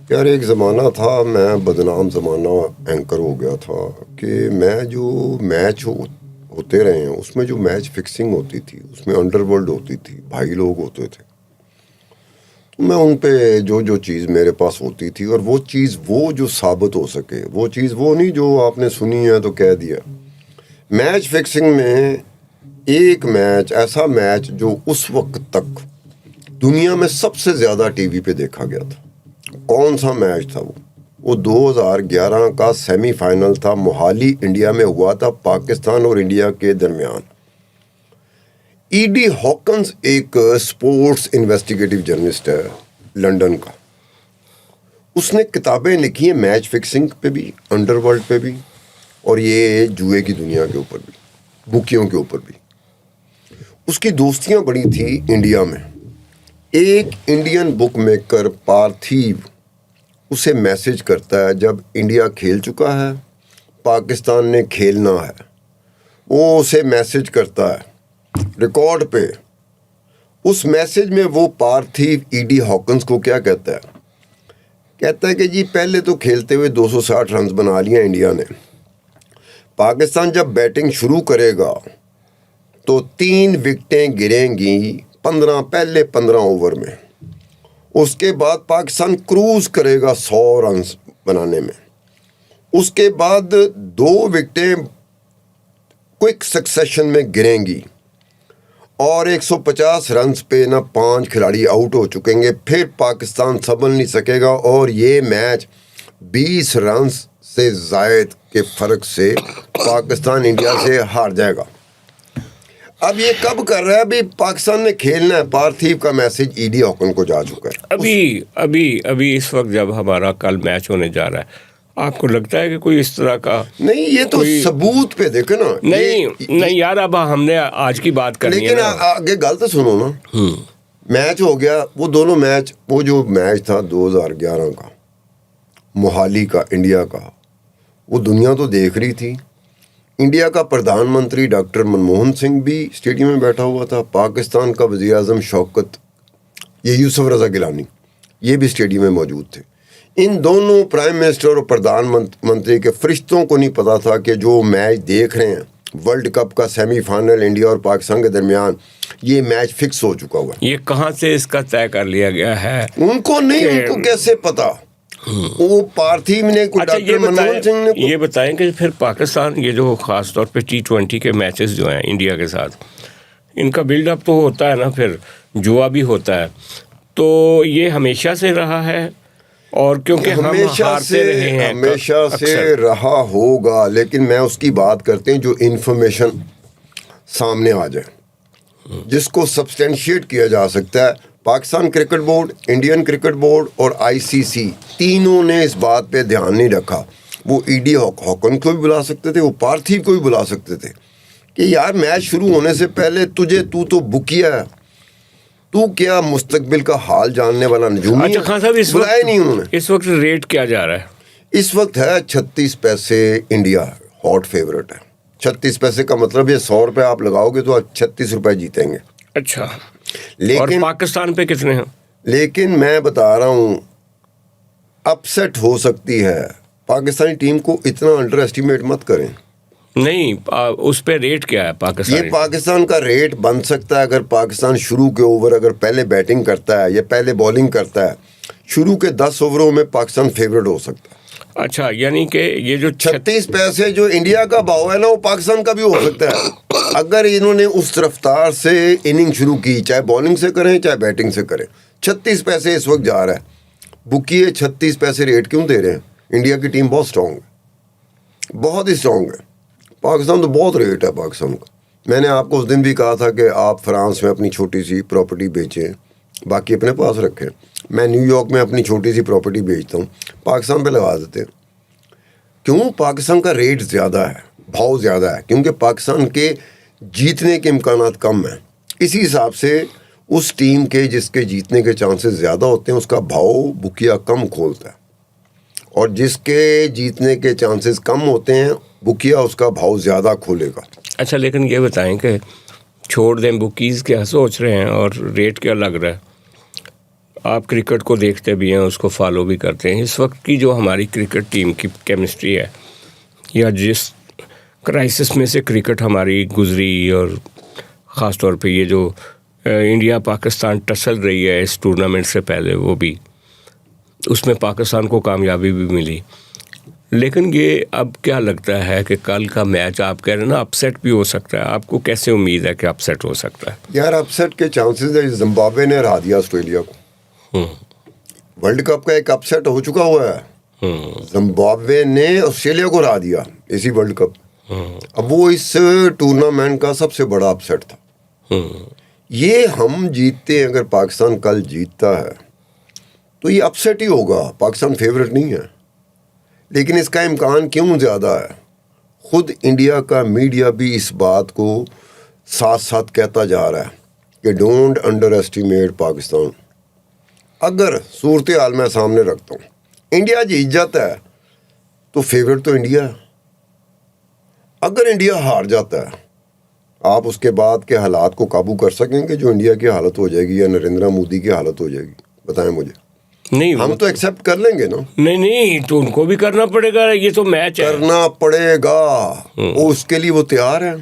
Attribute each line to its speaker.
Speaker 1: यार एक ज़माना था, मैं बदनाम ज़माना एंकर हो गया था कि मैं जो होते रहे हैं उसमें जो मैच फिक्सिंग होती थी उसमें अंडरवर्ल्ड होती थी, भाई लोग होते थे। तो मैं उन पे जो जो चीज़ मेरे पास होती थी और वो चीज़ वो जो साबित हो सके, वो चीज़ वो नहीं जो आपने सुनी है तो कह दिया। मैच फिक्सिंग में एक मैच, ऐसा मैच जो उस वक्त तक दुनिया में सबसे ज़्यादा टीवी पे देखा गया था। कौन सा मैच था वो 2011 का सेमीफाइनल था, मोहाली इंडिया में हुआ था, पाकिस्तान और इंडिया के दरमियान। ईडी हॉकन्स एक स्पोर्ट्स इन्वेस्टिगेटिव जर्नलिस्ट है लंदन का। उसने किताबें लिखी हैं मैच फिक्सिंग पे भी, अंडरवर्ल्ड पे भी, और ये जुए की दुनिया के ऊपर भी, बुकियों के ऊपर भी। उसकी दोस्तियां बड़ी थी इंडिया में। एक इंडियन बुक मेकर पार्थिव उसे मैसेज करता है जब इंडिया खेल चुका है, पाकिस्तान ने खेलना है। वो उसे मैसेज करता है रिकॉर्ड पे। उस मैसेज में वो पार्थिव ईडी हॉकन्स को क्या कहता है? कहता है कि जी पहले तो खेलते हुए 260 रन बना लिया इंडिया ने। पाकिस्तान जब बैटिंग शुरू करेगा तो 3 विकेटें गिरेंगी पहले 15 ओवर में। उसके बाद पाकिस्तान क्रूज करेगा 100 रन बनाने में। उसके बाद 2 विकेटें क्विक सक्सेशन में गिरेंगी और 150 रन पे ना 5 खिलाड़ी आउट हो चुकेंगे। फिर पाकिस्तान संभल नहीं सकेगा और ये मैच 20 रन से जायद के फ़र्क से पाकिस्तान इंडिया से हार जाएगा। अब ये कब कर रहा है? अभी पाकिस्तान ने खेलना है। पार्थिव का मैसेज ईडी हॉकन को जा चुका है।
Speaker 2: अभी इस वक्त जब हमारा कल मैच होने जा रहा है, आपको लगता है कि कोई इस तरह का?
Speaker 1: नहीं, ये तो सबूत पे देखे ना।
Speaker 2: नहीं यार, अब हमने आज की बात करनी है।
Speaker 1: लेकिन आगे गल तो सुनो ना। मैच हो गया, वो दोनों मैच, वो जो मैच था 2011 का मोहाली का इंडिया का, वो दुनिया तो देख रही थी। इंडिया का प्रधानमंत्री डॉक्टर मनमोहन सिंह भी स्टेडियम में बैठा हुआ था। पाकिस्तान का वज़ीर आज़म शौकत, ये यूसुफ रज़ा गिलानी, ये भी स्टेडियम में मौजूद थे। इन दोनों प्राइम मिनिस्टर और प्रधानमंत्री के फरिश्तों को नहीं पता था कि जो मैच देख रहे हैं वर्ल्ड कप का सेमीफाइनल इंडिया और पाकिस्तान के दरमियान, ये मैच फिक्स हो चुका हुआ है।
Speaker 2: ये कहाँ से इसका तय कर लिया गया है?
Speaker 1: उनको नहीं, उनको कैसे पता? वो पार्थिव ने, डॉक्टर मनमोहन सिंह ने।
Speaker 2: ये बताएं कि फिर पाकिस्तान, ये जो ख़ास तौर पे T20 के मैचेस जो हैं इंडिया के साथ, इनका बिल्डअप तो होता है ना, फिर जुआ भी होता है। तो ये हमेशा से रहा है, और क्योंकि
Speaker 1: हमेशा से रहा होगा, लेकिन मैं उसकी बात करते हैं जो इन्फॉर्मेशन सामने आ जाए, जिसको सब्सटेंशिएट किया जा सकता है। Pakistan cricket board, Indian cricket board और ICC तीनों ने इस बात पे ध्यान नहीं रखा। वो ईडी हॉकन को भी बुला सकते थे, वो पार्थिव को भी बुला सकते थे कि यार मैच शुरू होने से पहले तू तो बुकिया है, तू क्या मुस्तकबिल का हाल जानने वाला नजूमी है?
Speaker 2: अच्छा खान साहब,
Speaker 1: बुलाया नहीं उन्होंने।
Speaker 2: इस वक्त रेट क्या जा रहा है?
Speaker 1: इस वक्त है 36 पैसे। इंडिया हॉट फेवरेट है। 36 पैसे का मतलब ये 100 रुपये आप लगाओगे तो आप 36 रुपये जीतेंगे।
Speaker 2: अच्छा,
Speaker 1: लेकिन
Speaker 2: और पाकिस्तान पे कितने हैं?
Speaker 1: लेकिन मैं बता रहा हूँ, अपसेट हो सकती है। पाकिस्तानी टीम को इतना अंडर एस्टिमेट मत करें।
Speaker 2: नहीं, उस पे रेट क्या है पाकिस्तान?
Speaker 1: ये पाकिस्तान का रेट बन सकता है अगर पाकिस्तान शुरू के ओवर अगर पहले बैटिंग करता है या पहले बॉलिंग करता है, शुरू के 10 ओवरों में पाकिस्तान फेवरेट हो सकता है।
Speaker 2: अच्छा, यानी कि ये जो
Speaker 1: 36 पैसे जो इंडिया का भाव है ना, वो पाकिस्तान का भी हो सकता है अगर इन्होंने उस रफ्तार से इनिंग शुरू की, चाहे बॉलिंग से करें चाहे बैटिंग से करें। 36 पैसे इस वक्त जा रहा है। बुकिए 36 पैसे रेट क्यों दे रहे हैं? इंडिया की टीम बहुत स्ट्रॉन्ग है, बहुत ही स्ट्रॉन्ग है। पाकिस्तान तो बहुत रेट है पाकिस्तान का। मैंने आपको उस दिन भी कहा था कि आप फ्रांस में अपनी छोटी सी प्रॉपर्टी बेचें, बाकी अपने पास रखें। मैं न्यूयॉर्क में अपनी छोटी सी प्रॉपर्टी बेचता हूँ, पाकिस्तान पे लगा देते हैं। क्यों? पाकिस्तान का रेट ज़्यादा है, भाव ज़्यादा है, क्योंकि पाकिस्तान के जीतने के इम्कानात कम हैं। इसी हिसाब से उस टीम के जिसके जीतने के चांसेस ज़्यादा होते हैं उसका भाव बुकिया कम खोलता है, और जिसके जीतने के चांसेस कम होते हैं बुकिया उसका भाव ज़्यादा खोलेगा।
Speaker 2: अच्छा, लेकिन ये बताएं कि छोड़ दें बुकीज़, क्या सोच रहे हैं और रेट क्या लग रहा है? आप क्रिकेट को देखते भी हैं, उसको फॉलो भी करते हैं। इस वक्त की जो हमारी क्रिकेट टीम की केमिस्ट्री है, या जिस क्राइसिस में से क्रिकेट हमारी गुजरी, और ख़ास तौर पे ये जो इंडिया पाकिस्तान टसल रही है इस टूर्नामेंट से पहले, वो भी, उसमें पाकिस्तान को कामयाबी भी मिली। लेकिन ये अब क्या लगता है कि कल का मैच, आप कह रहे हैं ना, अपसेट भी हो सकता है। आपको कैसे उम्मीद है कि अपसेट हो सकता है?
Speaker 1: यार अपसेट के चांसेस है। जिम्बाब्वे ने हरा दिया ऑस्ट्रेलिया को। वर्ल्ड कप का एक अपसेट हो चुका हुआ है। जिम्बाब्वे ने ऑस्ट्रेलिया को हरा दिया इसी वर्ल्ड कप। अब वो इस टूर्नामेंट का सबसे बड़ा अपसेट था। ये हम जीतते हैं, अगर पाकिस्तान कल जीतता है तो ये अपसेट ही होगा। पाकिस्तान फेवरेट नहीं है, लेकिन इसका इम्कान क्यों ज़्यादा है? खुद इंडिया का मीडिया भी इस बात को साथ साथ कहता जा रहा है कि डोंट अंडर एस्टिमेट पाकिस्तान। अगर सूरत हाल मैं सामने रखता हूँ, इंडिया जीत जाता है तो फेवरेट तो इंडिया है। अगर इंडिया हार जाता है, आप उसके बाद के हालात को काबू कर सकेंगे जो इंडिया की हालत हो जाएगी या नरेंद्र मोदी की हालत हो जाएगी? बताएं मुझे।
Speaker 2: नहीं,
Speaker 1: हम तो एक्सेप्ट कर लेंगे ना।
Speaker 2: नहीं, तो उनको भी करना पड़ेगा। ये तो मैच है,
Speaker 1: करना पड़ेगा। वो उसके लिए वो तैयार है।